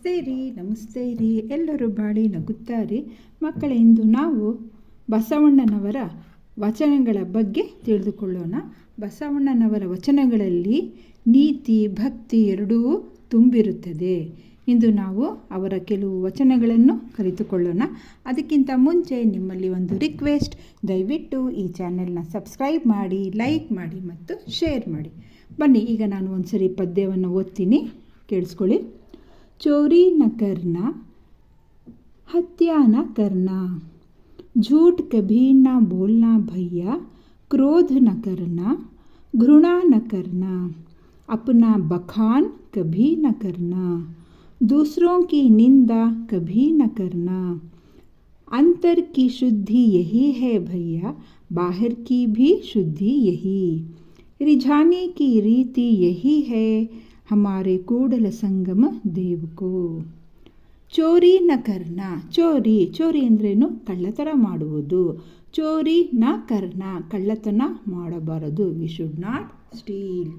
ನಮಸ್ತೆ ರೀ ಎಲ್ಲರೂ ಬಾಳಿ ನಗುತ್ತಾರೆ ಮಕ್ಕಳೇ. ಇಂದು ನಾವು ಬಸವಣ್ಣನವರ ವಚನಗಳ ಬಗ್ಗೆ ತಿಳಿದುಕೊಳ್ಳೋಣ. ಬಸವಣ್ಣನವರ ವಚನಗಳಲ್ಲಿ ನೀತಿ ಭಕ್ತಿ ಎರಡೂ ತುಂಬಿರುತ್ತದೆ. ಇಂದು ನಾವು ಅವರ ಕೆಲವು ವಚನಗಳನ್ನು ಕಲಿತುಕೊಳ್ಳೋಣ. ಅದಕ್ಕಿಂತ ಮುಂಚೆ ನಿಮ್ಮಲ್ಲಿ ಒಂದು ರಿಕ್ವೆಸ್ಟ್, ದಯವಿಟ್ಟು ಈ ಚಾನೆಲ್ನ ಸಬ್ಸ್ಕ್ರೈಬ್ ಮಾಡಿ, ಲೈಕ್ ಮಾಡಿ ಮತ್ತು ಶೇರ್ ಮಾಡಿ. ಬನ್ನಿ, ಈಗ ನಾನು ಒಂದು ಸರಿ ಪದ್ಯವನ್ನು ಓದ್ತೀನಿ, ಕೇಳಿಸ್ಕೊಳ್ಳಿ. चोरी न करना, हत्या न करना, झूठ कभी न बोलना भैया, क्रोध न करना, घृणा न करना, अपना बखान कभी न करना, दूसरों की निंदा कभी न करना, अंतर की शुद्धि यही है भैया, बाहर की भी शुद्धि यही, रिझाने की रीति यही है हमारे ಕೂಡಲ ಸಂಗಮ ದೇವಕೋ. ಚೋರಿ ನ ಕರ್ಣ, ಚೋರಿ ಅಂದ್ರೇನು? ಕಳ್ಳತನ ಮಾಡುವುದು. ಚೋರಿ ನ ಕರ್ಣ, ಕಳ್ಳತನ ಮಾಡಬಾರದು. We should not steal.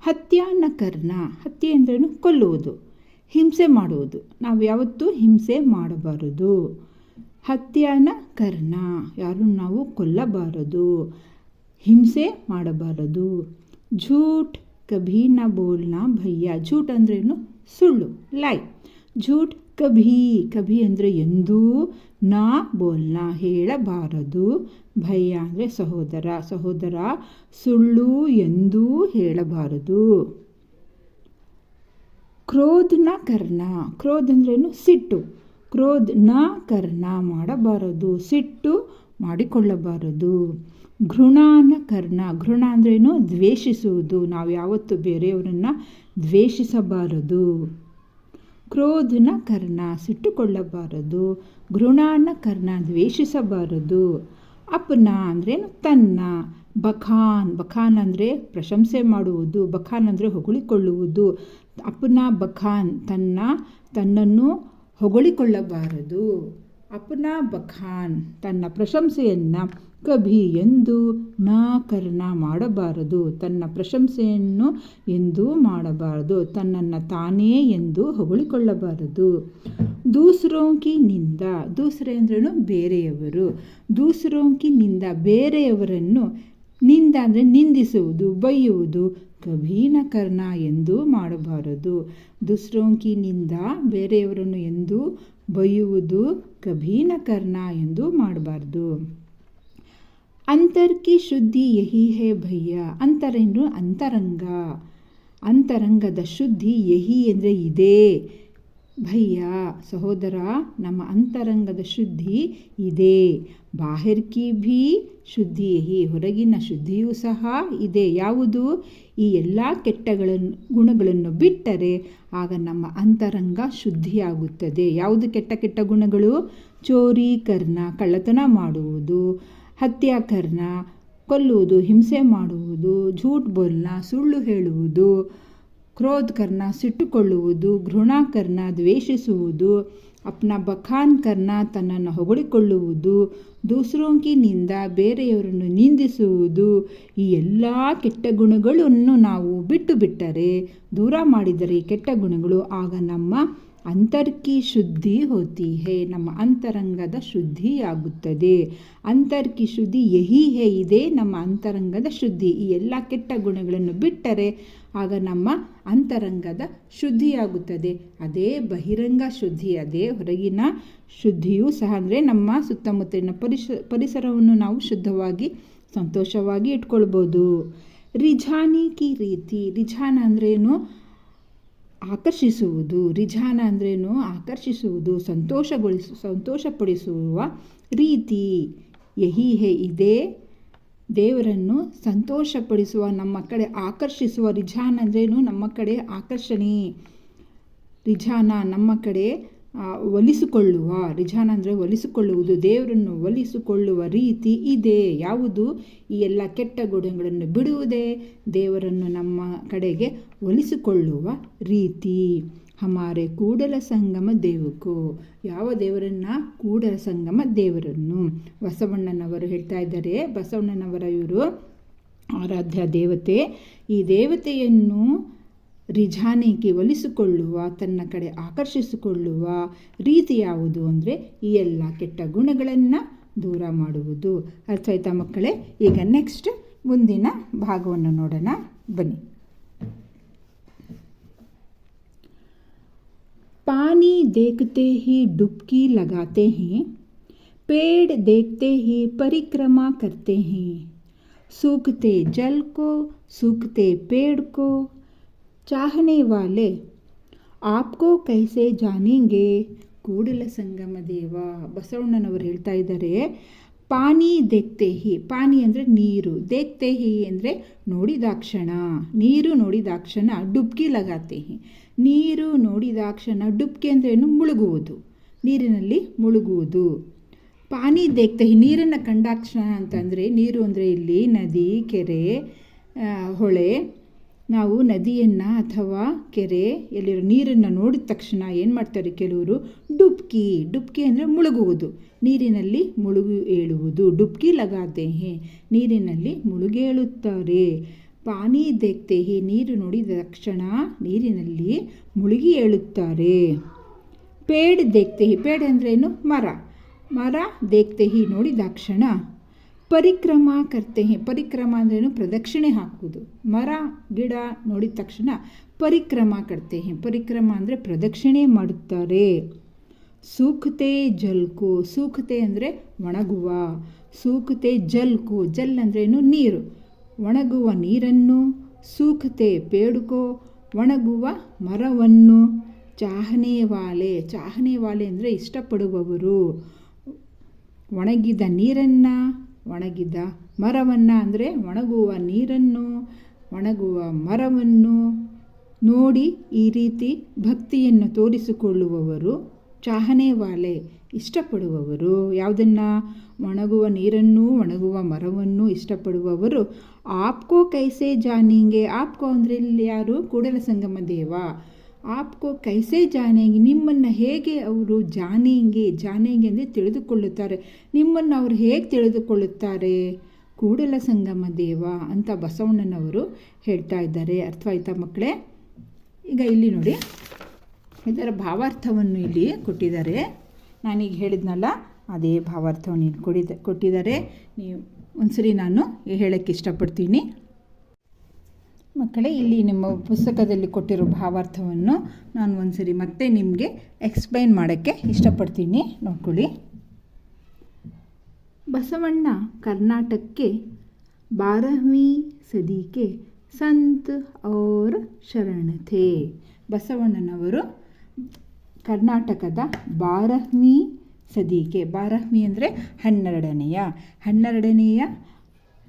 ಹತ್ಯಾ ನ ಕರ್ಣ, ಹತ್ಯೆ ಅಂದ್ರೇನು? ಕೊಲ್ಲುವುದು, ಹಿಂಸೆ ಮಾಡುವುದು. ನಾವು ಯಾವತ್ತೂ ಹಿಂಸೆ ಮಾಡಬಾರದು. ಹತ್ಯಾನ ಕರ್ಣ, ಯಾರು ನಾವು ಕೊಲ್ಲಬಾರದು, ಹಿಂಸೆ ಮಾಡಬಾರದು. ಝೂಟ್ ಕಭಿ ನ ಬೋಲ್ನಾ ಭಯ್ಯ, ಝೂಟ್ ಅಂದ್ರೇನು? ಸುಳ್ಳು, ಲೈ. ಝೂಟ್ ಕಭಿ ಅಂದರೆ ಎಂದೂ, ನಾ ಬೋಲ್ನಾ ಹೇಳಬಾರದು, ಭಯ್ಯ ಅಂದರೆ ಸಹೋದರ, ಸುಳ್ಳು ಎಂದೂ ಹೇಳಬಾರದು. ಕ್ರೋಧ ನ ಕರ್ಣ, ಕ್ರೋಧ ಅಂದ್ರೇನು? ಸಿಟ್ಟು. ಕ್ರೋಧ ನ ಕರ್ಣ, ಮಾಡಬಾರದು, ಸಿಟ್ಟು ಮಾಡಿಕೊಳ್ಳಬಾರದು. ಘೃಣಾನ ಕರ್ಣ, ಘೃಣ ಅಂದ್ರೇನು? ದ್ವೇಷಿಸುವುದು. ನಾವು ಯಾವತ್ತು ಬೇರೆಯವರನ್ನು ದ್ವೇಷಿಸಬಾರದು. ಕ್ರೋಧನ ಕರ್ಣ, ಸಿಟ್ಟುಕೊಳ್ಳಬಾರದು. ಘೃಣಾನ ಕರ್ಣ, ದ್ವೇಷಿಸಬಾರದು. ಅಪನ ಅಂದ್ರೇನು? ತನ್ನ. ಬಖಾನ್ ಅಂದರೆ ಪ್ರಶಂಸೆ ಮಾಡುವುದು. ಬಖಾನ್ ಅಂದರೆ ಹೊಗಳಿಕೊಳ್ಳುವುದು. ಅಪನ ಬಖಾನ್, ತನ್ನನ್ನು ಹೊಗಳಿಕೊಳ್ಳಬಾರದು. ಅಪನ ಬಖಾನ್, ತನ್ನ ಪ್ರಶಂಸೆಯನ್ನು ಕಭಿ ಎಂದು, ನ ಕರ್ಣ ಮಾಡಬಾರದು, ತನ್ನ ಪ್ರಶಂಸೆಯನ್ನು ಎಂದೂ ಮಾಡಬಾರದು, ತನ್ನನ್ನು ತಾನೇ ಎಂದು ಹೊಗಳಿಕೊಳ್ಳಬಾರದು. ದೂಸರೋಂಕಿ ನಿಂದ, ದೂಸರೆ ಅಂದ್ರೇನು? ಬೇರೆಯವರು. ದೂಸರೋಂಕಿ ನಿಂದ, ಬೇರೆಯವರನ್ನು. ನಿಂದ ಅಂದರೆ ನಿಂದಿಸುವುದು, ಬೈಯುವುದು. ಕಭಿ ನ ಕರ್ಣ, ಎಂದೂ ಮಾಡಬಾರದು. ದೂಸರೋಂಕಿ ನಿಂದ, ಬೇರೆಯವರನ್ನು ಎಂದು ಬೈಯುವುದು. ಕಭಿ ನ ಕರ್ಣ, ಎಂದೂ ಮಾಡಬಾರ್ದು. ಅಂತರ್ಕಿ ಶುದ್ಧಿ ಯಹಿ ಹೇ ಭಯ್ಯ, ಅಂತರೇನು? ಅಂತರಂಗ. ಅಂತರಂಗದ ಶುದ್ಧಿ ಯಹಿ ಅಂದರೆ ಇದೆ. ಭಯ್ಯ ಸಹೋದರ, ನಮ್ಮ ಅಂತರಂಗದ ಶುದ್ಧಿ ಇದೆ. ಬಾಹಿರ್ಕಿ ಭೀ ಶುದ್ಧಿ ಯಹಿ, ಹೊರಗಿನ ಶುದ್ಧಿಯೂ ಸಹ ಇದೆ. ಯಾವುದು? ಈ ಎಲ್ಲ ಗುಣಗಳನ್ನು ಬಿಟ್ಟರೆ ಆಗ ನಮ್ಮ ಅಂತರಂಗ ಶುದ್ಧಿಯಾಗುತ್ತದೆ. ಯಾವುದು ಕೆಟ್ಟ ಗುಣಗಳು? ಚೋರಿ ಕರ್ಣ, ಕಳ್ಳತನ ಮಾಡುವುದು. ಹತ್ಯಾ ಕರ್ಣ, ಕೊಲ್ಲುವುದು, ಹಿಂಸೆ ಮಾಡುವುದು. ಝೂಟ್ ಬೋಲ್ನ, ಸುಳ್ಳು ಹೇಳುವುದು. ಕ್ರೋಧ ಕರ್ಣ, ಸಿಟ್ಟುಕೊಳ್ಳುವುದು. ಘೃಣಾ ಕರ್ಣ, ದ್ವೇಷಿಸುವುದು. ಅಪ್ನ ಬಖಾನ್ ಕರ್ಣ, ತನ್ನನ್ನು ಹೊಗಳಿಕೊಳ್ಳುವುದು. ದೂಸರೋಂಕಿ ನಿಂದ, ಬೇರೆಯವರನ್ನು ನಿಂದಿಸುವುದು. ಈ ಎಲ್ಲ ಕೆಟ್ಟ ಗುಣಗಳನ್ನು ನಾವು ಬಿಟ್ಟರೆ, ದೂರ ಮಾಡಿದರೆ ಈ ಕೆಟ್ಟ ಗುಣಗಳು, ಆಗ ನಮ್ಮ ಅಂತರ್ಕಿ ಶುದ್ಧಿ ಹೋತಿ ಹೇ, ನಮ್ಮ ಅಂತರಂಗದ ಶುದ್ಧಿಯಾಗುತ್ತದೆ. ಅಂತರ್ಕಿ ಶುದ್ಧಿ ಯಹಿ ಹೇ, ಇದೆ ನಮ್ಮ ಅಂತರಂಗದ ಶುದ್ಧಿ. ಈ ಎಲ್ಲ ಕೆಟ್ಟ ಗುಣಗಳನ್ನು ಬಿಟ್ಟರೆ ಆಗ ನಮ್ಮ ಅಂತರಂಗದ ಶುದ್ಧಿಯಾಗುತ್ತದೆ. ಅದೇ ಬಹಿರಂಗ ಶುದ್ಧಿ, ಅದೇ ಹೊರಗಿನ ಶುದ್ಧಿಯೂ ಸಹ. ಅಂದರೆ ನಮ್ಮ ಸುತ್ತಮುತ್ತಲಿನ ಪರಿಸರವನ್ನು ನಾವು ಶುದ್ಧವಾಗಿ ಸಂತೋಷವಾಗಿ ಇಟ್ಕೊಳ್ಬೋದು. ರಿಝಾನಿ ಕಿ ರೀತಿ, ರಿಝಾನ ಅಂದ್ರೇನು? ಆಕರ್ಷಿಸುವುದು. ರಿಝಾನ ಅಂದ್ರೇನು? ಆಕರ್ಷಿಸುವುದು, ಸಂತೋಷಪಡಿಸುವ ರೀತಿ. ಯಹಿ ಹೇ, ಇದೆ. ದೇವರನ್ನು ಸಂತೋಷಪಡಿಸುವ, ನಮ್ಮ ಕಡೆ ಆಕರ್ಷಿಸುವ. ರಿಝಾನ ಅಂದ್ರೇನು? ನಮ್ಮ ಕಡೆ ಆಕರ್ಷಣೆ. ರಿಝಾನ ನಮ್ಮ ಕಡೆ ಒಲಿಸಿಕೊಳ್ಳುವ. ರಿಝಾನ ಅಂದರೆ ಒಲಿಸಿಕೊಳ್ಳುವುದು. ದೇವರನ್ನು ಒಲಿಸಿಕೊಳ್ಳುವ ರೀತಿ ಇದೆ. ಯಾವುದು? ಈ ಎಲ್ಲ ಕೆಟ್ಟ ಗುಣಗಳನ್ನು ಬಿಡುವುದೇ ದೇವರನ್ನು ನಮ್ಮ ಕಡೆಗೆ ಒಲಿಸಿಕೊಳ್ಳುವ ರೀತಿ. ಹಮಾರೆ ಕೂಡಲ ಸಂಗಮ ದೇವಕೋ, ಯಾವ ದೇವರನ್ನು? ಕೂಡಲ ಸಂಗಮ ದೇವರನ್ನು. ಬಸವಣ್ಣನವರು ಹೇಳ್ತಾ ಇದ್ದಾರೆ. ಬಸವಣ್ಣನವರ ಇವರು ಆರಾಧ್ಯ ದೇವತೆ. ಈ ದೇವತೆಯನ್ನು ರಿಜಾನೆಗೆ ಒಲಿಸಿಕೊಳ್ಳುವ, ತನ್ನ ಕಡೆ ಆಕರ್ಷಿಸಿಕೊಳ್ಳುವ ರೀತಿ ಯಾವುದು ಅಂದರೆ ಈ ಎಲ್ಲ ಕೆಟ್ಟ ಗುಣಗಳನ್ನು ದೂರ ಮಾಡುವುದು. ಅರ್ಥ ಆಯ್ತಾ ಮಕ್ಕಳೇ? ಈಗ ನೆಕ್ಸ್ಟ್ ಮುಂದಿನ ಭಾಗವನ್ನು ನೋಡೋಣ ಬನ್ನಿ. पानी देखते ही डुबकी लगाते हैं, पेड़ देखते ही परिक्रमा करते हैं, सूखते जल को सूखते पेड़ को चाहने वाले आपको कैसे जानेंगे. ಕೂಡಲ ಸಂಗಮ ದೇವ ಬಸವಣ್ಣನವರು ಹೇಳ್ತಾ ಇದ್ದಾರೆ, ಪಾನಿ ದೇಖ್ತೆ ಹಿ, ಪಾನಿ ಅಂದರೆ ನೀರು, ದೇಖ್ತೆ ಹಿ ಅಂದರೆ ನೋಡಿದಾಕ್ಷಣ, ನೀರು ನೋಡಿದಾಕ್ಷಣ ಡುಬ್ಕಿ ಲಗಾತೆ ಹಿ, ನೀರು ನೋಡಿದಾಕ್ಷಣ, ಡುಬ್ಕಿ ಅಂದರೆ ಏನು, ಮುಳುಗುವುದು, ನೀರಿನಲ್ಲಿ ಮುಳುಗುವುದು. ಪಾನಿ ದೇಖ್ತೆ ಹಿ, ನೀರನ್ನು ಕಂಡಾಕ್ಷಣ ಅಂತಂದರೆ, ನೀರು ಅಂದರೆ ಇಲ್ಲಿ ನದಿ, ಕೆರೆ, ಹೊಳೆ. ನಾವು ನದಿಯನ್ನು ಅಥವಾ ಕೆರೆ ಎಲ್ಲಿರೋ ನೀರನ್ನು ನೋಡಿದ ತಕ್ಷಣ ಏನು ಮಾಡ್ತಾರೆ ಕೆಲವರು, ಡುಬ್ಕಿ, ಡುಬ್ಕಿ ಅಂದರೆ ಮುಳುಗುವುದು, ನೀರಿನಲ್ಲಿ ಮುಳುಗಿ ಏಳುವುದು. ಡುಬ್ಕಿ ಲಗಾತೆ ಹೇ, ನೀರಿನಲ್ಲಿ ಮುಳುಗೇಳುತ್ತಾರೆ. ಪಾನಿ ದೇಖ್ತೆ ಹಿ, ನೀರು ನೋಡಿದ ತಕ್ಷಣ ನೀರಿನಲ್ಲಿ ಮುಳುಗಿ ಏಳುತ್ತಾರೆ. ಪೇಡ್ ದೇಖ್ತೆ ಹಿ, ಪೇಡ್ ಅಂದರೆ ಏನು, ಮರ, ಮರ ದೇಖ್ತೆ ಹಿ ನೋಡಿದಾಕ್ಷಣ ಪರಿಕ್ರಮ ಕರ್ತೆ ಹಿ, ಪರಿಕ್ರಮ ಅಂದ್ರೇನು, ಪ್ರದಕ್ಷಿಣೆ ಹಾಕುವುದು. ಮರ ಗಿಡ ನೋಡಿದ ತಕ್ಷಣ ಪರಿಕ್ರಮ ಕರ್ತೆ ಹಿ, ಪರಿಕ್ರಮ ಅಂದರೆ ಪ್ರದಕ್ಷಿಣೆ ಮಾಡುತ್ತಾರೆ. ಸೂಖತೆ ಜಲ್ಕು, ಸೂಖತೆ ಅಂದರೆ ಒಣಗುವ, ಸೂಖತೆ ಜಲ್ಕು, ಜಲ್ ಅಂದ್ರೇನು, ನೀರು, ಒಣಗುವ ನೀರನ್ನು, ಸೂಖತೆ ಪೇಡುಕೋ ಒಣಗುವ ಮರವನ್ನು, ಚಾಹನೆ ವಾಲೆ, ಚಾಹನೆ ವಾಲೆ ಅಂದರೆ ಇಷ್ಟಪಡುವವರು, ಒಣಗಿದ ನೀರನ್ನು, ಒಣಗಿದ ಮರವನ್ನು ಅಂದರೆ ಒಣಗುವ ನೀರನ್ನು, ಒಣಗುವ ಮರವನ್ನು ನೋಡಿ ಈ ರೀತಿ ಭಕ್ತಿಯನ್ನು ತೋರಿಸಿಕೊಳ್ಳುವವರು, ಚಾಹನೆ ವಾಲೆ ಇಷ್ಟಪಡುವವರು. ಯಾವುದನ್ನು, ಒಣಗುವ ನೀರನ್ನು, ಒಣಗುವ ಮರವನ್ನು ಇಷ್ಟಪಡುವವರು. ಆಪ್ಕೋ ಕೈಸೆ ಜಾನೆಂಗೆ, ಆಪ್ಕೋ ಅಂದರೆ ಇಲ್ಲಿ ಯಾರು, ಕೂಡಲ ಸಂಗಮ ದೇವ. ಆಪ್ಕೋ ಕೈಸೆ ಜಾನೆಂಗೆ, ನಿಮ್ಮನ್ನು ಹೇಗೆ ಅವರು ಜಾನೆಂಗೆ, ಜಾನೆಂಗೆ ಅಂದರೆ ತಿಳಿದುಕೊಳ್ಳುತ್ತಾರೆ, ನಿಮ್ಮನ್ನು ಅವರು ಹೇಗೆ ತಿಳಿದುಕೊಳ್ಳುತ್ತಾರೆ, ಕೂಡಲ ಸಂಗಮ ದೇವ ಅಂತ ಬಸವಣ್ಣನವರು ಹೇಳ್ತಾ ಇದ್ದಾರೆ. ಅರ್ಥವಾಯ್ತಾ ಮಕ್ಕಳೇ? ಈಗ ಇಲ್ಲಿ ನೋಡಿ, ಇದರ ಭಾವಾರ್ಥವನ್ನು ಇಲ್ಲಿ ಕೊಟ್ಟಿದ್ದಾರೆ. ನಾನೀಗ ಹೇಳಿದ್ನಲ್ಲ ಅದೇ ಭಾವಾರ್ಥವನ್ನು ಇಲ್ಲಿ ಕೊಟ್ಟಿದ್ದಾರೆ. ನೀವು ಒಂದ್ಸರಿ ನಾನು ಹೇಳೋಕ್ಕೆ ಇಷ್ಟಪಡ್ತೀನಿ ಮಕ್ಕಳೇ. ಇಲ್ಲಿ ನಿಮ್ಮ ಪುಸ್ತಕದಲ್ಲಿ ಕೊಟ್ಟಿರೋ ಭಾವಾರ್ಥವನ್ನು ನಾನು ಒಂದ್ಸರಿ ಮತ್ತೆ ನಿಮಗೆ ಎಕ್ಸ್ಪ್ಲೈನ್ ಮಾಡೋಕ್ಕೆ ಇಷ್ಟಪಡ್ತೀನಿ, ನೋಡ್ಕೊಳ್ಳಿ. ಬಸವಣ್ಣ ಕರ್ನಾಟಕಕ್ಕೆ 12वीं सदी के ಸಂತ ಔರ್ ಶರಣ ಥೇ. ಬಸವಣ್ಣನವರು ಕರ್ನಾಟಕದ 12वीं ಸದಿಗೆ, 12वीं ಅಂದರೆ 12ನೆಯ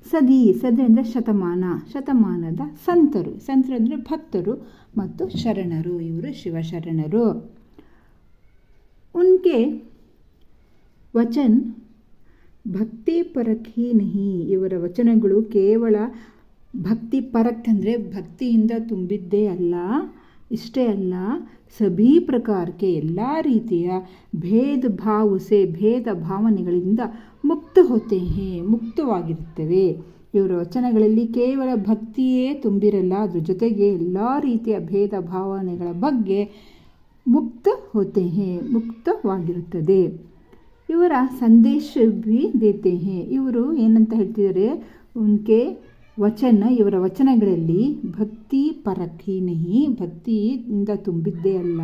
ಸದಿ, ಸದಿ ಅಂದರೆ ಶತಮಾನ, ಶತಮಾನದ ಸಂತರು, ಸಂತರು ಅಂದರೆ ಭಕ್ತರು ಮತ್ತು ಶರಣರು, ಇವರು ಶಿವಶರಣರು. ಉನ್ಕೆ ವಚನ್ ಭಕ್ತಿ ಪರಕ್ ಹಿ ನಹಿ, ಇವರ ವಚನಗಳು ಕೇವಲ ಭಕ್ತಿ ಪರಕ್ ಅಂದರೆ ಭಕ್ತಿಯಿಂದ ತುಂಬಿದ್ದೇ ಅಲ್ಲ, ಇಷ್ಟೇ ಅಲ್ಲ, ಸಭೀ ಪ್ರಕಾರಕ್ಕೆ ಎಲ್ಲ ರೀತಿಯ ಭೇದ ಭಾವಸೆ, ಭೇದ ಭಾವನೆಗಳಿಂದ ಮುಕ್ತ ಹೋತೆ ಹೇ, ಮುಕ್ತವಾಗಿರುತ್ತವೆ. ಇವರ ವಚನಗಳಲ್ಲಿ ಕೇವಲ ಭಕ್ತಿಯೇ ತುಂಬಿರಲ್ಲ, ಅದ್ರ ಜೊತೆಗೆ ಎಲ್ಲ ರೀತಿಯ ಭೇದ ಭಾವನೆಗಳ ಬಗ್ಗೆ ಮುಕ್ತ ಹೋತೆ ಹೇ, ಮುಕ್ತವಾಗಿರುತ್ತದೆ. ಇವರ ಸಂದೇಶ ಭೀ ದೇತೆ ಹೇ, ಇವರು ಏನಂತ ಹೇಳ್ತಿದ್ದಾರೆ, ಉನ್ಕೆ ವಚನ, ಇವರ ವಚನಗಳಲ್ಲಿ ಭಕ್ತಿ ಪರಖಿ ನಹಿ, ಭಕ್ತಿಯಿಂದ ತುಂಬಿದ್ದೇ ಅಲ್ಲ,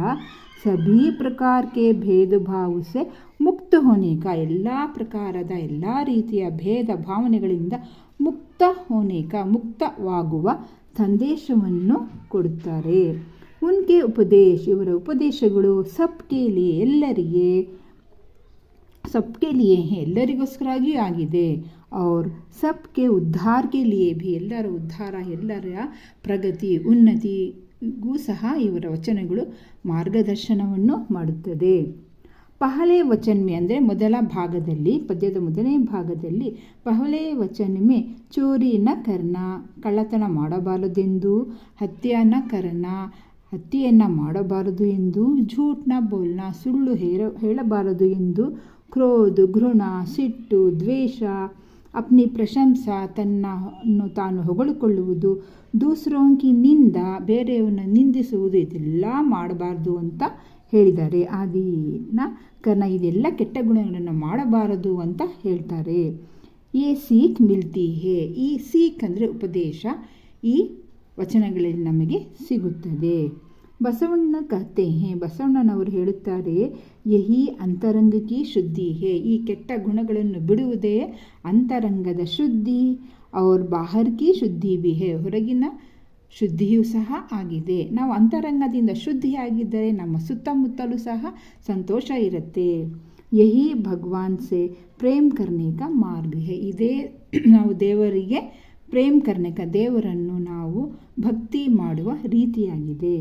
ಸಭೀ ಪ್ರಕಾರಕ್ಕೆ ಭೇದ ಭಾವಸೆ ಮುಕ್ತ ಹೋನೇಕ, ಎಲ್ಲ ಪ್ರಕಾರದ ಎಲ್ಲ ರೀತಿಯ ಭೇದ ಭಾವನೆಗಳಿಂದ ಮುಕ್ತ ಹೋನೇಕ, ಮುಕ್ತವಾಗುವ ಸಂದೇಶವನ್ನು ಕೊಡುತ್ತಾರೆ. ಉನ್ಕೆ ಉಪದೇಶ, ಇವರ ಉಪದೇಶಗಳು ಸಬ್ಕೆ ಲಿಯೆ, ಎಲ್ಲರಿಗೆ, ಸಬ್ಕೆ ಲಿಯೆ ಹೇ, ಎಲ್ಲರಿಗೋಸ್ಕರಾಗಿ ಆಗಿದೆ. और सबके उद्धार के लिए भी, ಎಲ್ಲರ ಉದ್ಧಾರ, ಎಲ್ಲರ ಪ್ರಗತಿ ಉನ್ನತಿಗೂ ಸಹ ಇವರ ವಚನಗಳು ಮಾರ್ಗದರ್ಶನವನ್ನು ಮಾಡುತ್ತದೆ. ಪಹಲೆ ವಚನ್ಮೆ ಅಂದರೆ ಮೊದಲ ಭಾಗದಲ್ಲಿ, ಪದ್ಯದ ಮೊದಲನೇ ಭಾಗದಲ್ಲಿ ಪಹಲೆ ವಚನ್ಮೆ ಚೋರಿ ನ ಕರ್ನ, ಕಳ್ಳತನ ಮಾಡಬಾರದೆಂದು, ಹತ್ಯೆ ನ ಕರ್ನ, ಹತ್ಯೆಯನ್ನು ಮಾಡಬಾರದು ಎಂದು, ಝೂಟ್ ನ ಬೋಲ್ನ, ಸುಳ್ಳು ಹೇಳಬಾರದು ಎಂದು, ಕ್ರೋಧ, ಘೃಣ, ಸಿಟ್ಟು, ದ್ವೇಷ, ಅಪ್ನಿ ಪ್ರಶಂಸಾ, ತನ್ನನ್ನು ತಾನು ಹೊಗಳಿಕೊಳ್ಳುವುದು, ದೂಸರೋಂಕಿ ನಿಂದ, ಬೇರೆಯವನ್ನ ನಿಂದಿಸುವುದು, ಇದೆಲ್ಲ ಮಾಡಬಾರ್ದು ಅಂತ ಹೇಳಿದ್ದಾರೆ. ಆದಿನ ಕರ್ಣ ಇದೆಲ್ಲ ಕೆಟ್ಟ ಗುಣಗಳನ್ನು ಮಾಡಬಾರದು ಅಂತ ಹೇಳ್ತಾರೆ. ಈ ಸೀಖ್ ಮಿಲ್ತಿ ಹೇ, ಈ ಸೀಖ್ ಅಂದರೆ ಉಪದೇಶ ಈ ವಚನಗಳಲ್ಲಿ ನಮಗೆ ಸಿಗುತ್ತದೆ. ಬಸವಣ್ಣ ಕಹತೆ ಹೇ, ಬಸವಣ್ಣನವರು ಹೇಳುತ್ತಾರೆ, ಯಹಿ ಅಂತರಂಗಕಿ ಶುದ್ಧಿ ಹೇ, ಈ ಕೆಟ್ಟ ಗುಣಗಳನ್ನು ಬಿಡುವುದೇ ಅಂತರಂಗದ ಶುದ್ಧಿ. ಅವ್ರ ಬಾಹರ್ ಕಿ ಶುದ್ಧಿ ಬಿ ಹೇ, ಹೊರಗಿನ ಶುದ್ಧಿಯೂ ಸಹ ಆಗಿದೆ. ನಾವು ಅಂತರಂಗದಿಂದ ಶುದ್ಧಿಯಾಗಿದ್ದರೆ ನಮ್ಮ ಸುತ್ತಮುತ್ತಲೂ ಸಹ ಸಂತೋಷ ಇರುತ್ತೆ. ಯಹಿ ಭಗವಾನ್ ಸೆ ಪ್ರೇಮ್ ಕರ್ನೆ ಕಾ ಮಾರ್ಗ ಹೇ, ಇದೇ ನಾವು ದೇವರಿಗೆ ಪ್ರೇಮ್ ಕರ್ನೆ ಕಾ, ದೇವರನ್ನು ನಾವು ಭಕ್ತಿ ಮಾಡುವ ರೀತಿಯಾಗಿದೆ.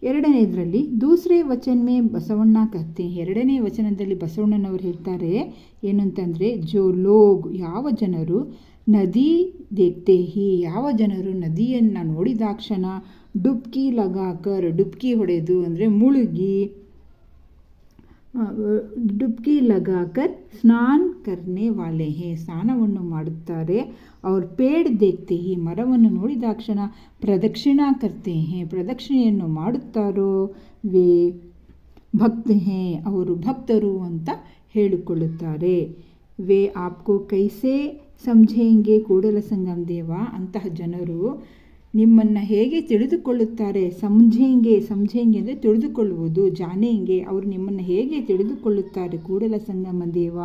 ಎರಡನೇದರಲ್ಲಿ ದೂಸರೇ ವಚನ ಮೇ ಬಸವಣ್ಣ ಕಹತೆ, ಎರಡನೇ ವಚನದಲ್ಲಿ ಬಸವಣ್ಣನವರು ಹೇಳ್ತಾರೆ ಏನು ಅಂತಂದರೆ, ಜೋ ಲೋಗ್, ಯಾವ ಜನರು ನದಿ ದೇಖ್ತೆ ಹಿ, ಯಾವ ಜನರು ನದಿಯನ್ನು ನೋಡಿದಾಕ್ಷಣ ಡುಬ್ಕಿ ಲಗಾಕರ್, ಡುಬ್ಕಿ ಹೊಡೆದು ಅಂದರೆ ಮುಳುಗಿ, ಡುಬ್ಕಿ ಲಗಾಕರ್ ಸ್ನಾನ್ ಕರ್ನೆ ವಾಲೆ ಹೇ, ಸ್ನಾನವನ್ನು ಮಾಡುತ್ತಾರೆ. ಅವ್ರ ಪೇಡ್ ದೇಖ್ತೆ ಹಿ, ಮರವನ್ನು ನೋಡಿದಾಕ್ಷಣ ಪ್ರದಕ್ಷಿಣಾ ಕರ್ತೆ ಹೇ, ಪ್ರದಕ್ಷಿಣೆಯನ್ನು ಮಾಡುತ್ತಾರೋ, ವೇ ಭಕ್ತ ಹೇ, ಅವರು ಭಕ್ತರು ಅಂತ ಹೇಳಿಕೊಳ್ಳುತ್ತಾರೆ. ವೇ ಆಪ್ಕೋ ಕೈಸೆ ಸಮझेंगे ಕೂಡಲ ಸಂಗಮ ದೇವ, ಅಂತಹ ಜನರು ನಿಮ್ಮನ್ನು ಹೇಗೆ ತಿಳಿದುಕೊಳ್ಳುತ್ತಾರೆ. ಸಮझेंगे ಅಂದರೆ ತಿಳಿದುಕೊಳ್ಳುವುದು, ಜಾನೇಂಗೆ, ಅವರು ನಿಮ್ಮನ್ನು ಹೇಗೆ ತಿಳಿದುಕೊಳ್ಳುತ್ತಾರೆ ಕೂಡಲ ಸಂಗಮ ದೇವ.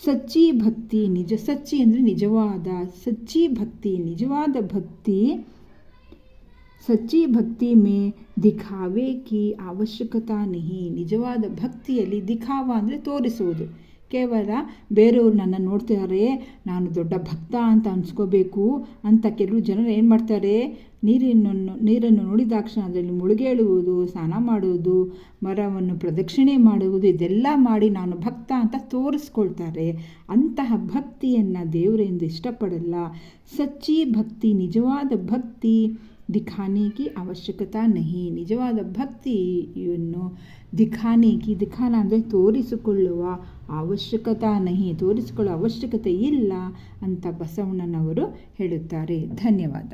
ಸಚ್ಚಿ ಭಕ್ತಿ ನಿಜ, ಸಚ್ಚಿ ಅಂದರೆ ನಿಜವಾದ, ಸಚ್ಚಿ ಭಕ್ತಿ ನಿಜವಾದ ಭಕ್ತಿ, ಸಚ್ಚಿ ಭಕ್ತಿ ಮೇ ದಿಖಾವೆ ಕಿ ಅವಶ್ಯಕತಾ ನಹಿ, ನಿಜವಾದ ಭಕ್ತಿಯಲ್ಲಿ ದಿಖಾವ ಅಂದರೆ ತೋರಿಸುವುದು. ಕೇವಲ ಬೇರೆಯವರು ನನ್ನ ನೋಡ್ತಾರೆ, ನಾನು ದೊಡ್ಡ ಭಕ್ತ ಅಂತ ಅನ್ಸ್ಕೋಬೇಕು ಅಂತ ಕೆಲವು ಜನರು ಏನು ಮಾಡ್ತಾರೆ, ನೀರನ್ನು ನೋಡಿದಾಕ್ಷಣ ಅದರಲ್ಲಿ ಮುಳುಗೇಳುವುದು, ಸ್ನಾನ ಮಾಡುವುದು, ಮರವನ್ನು ಪ್ರದಕ್ಷಿಣೆ ಮಾಡುವುದು, ಇದೆಲ್ಲ ಮಾಡಿ ನಾನು ಭಕ್ತ ಅಂತ ತೋರಿಸ್ಕೊಳ್ತಾರೆ. ಅಂತಹ ಭಕ್ತಿಯನ್ನು ದೇವರೆಂದು ಇಷ್ಟಪಡಲ್ಲ. ಸಚ್ಚಿ ಭಕ್ತಿ ನಿಜವಾದ ಭಕ್ತಿ ದಿಖಾನೆ ಕಿ ಅವಶ್ಯಕತಾ ನಹಿ, ನಿಜವಾದ ಭಕ್ತಿಯನ್ನು ದಿಖಾನೆ ಕಿ, ದಿಖಾನ ಅಂದರೆ ತೋರಿಸಿಕೊಳ್ಳುವ ಅವಶ್ಯಕತಾ ನಹಿ, ತೋರಿಸಿಕೊಳ್ಳುವ ಅವಶ್ಯಕತೆ ಇಲ್ಲ ಅಂತ ಬಸವಣ್ಣನವರು ಹೇಳುತ್ತಾರೆ. ಧನ್ಯವಾದ.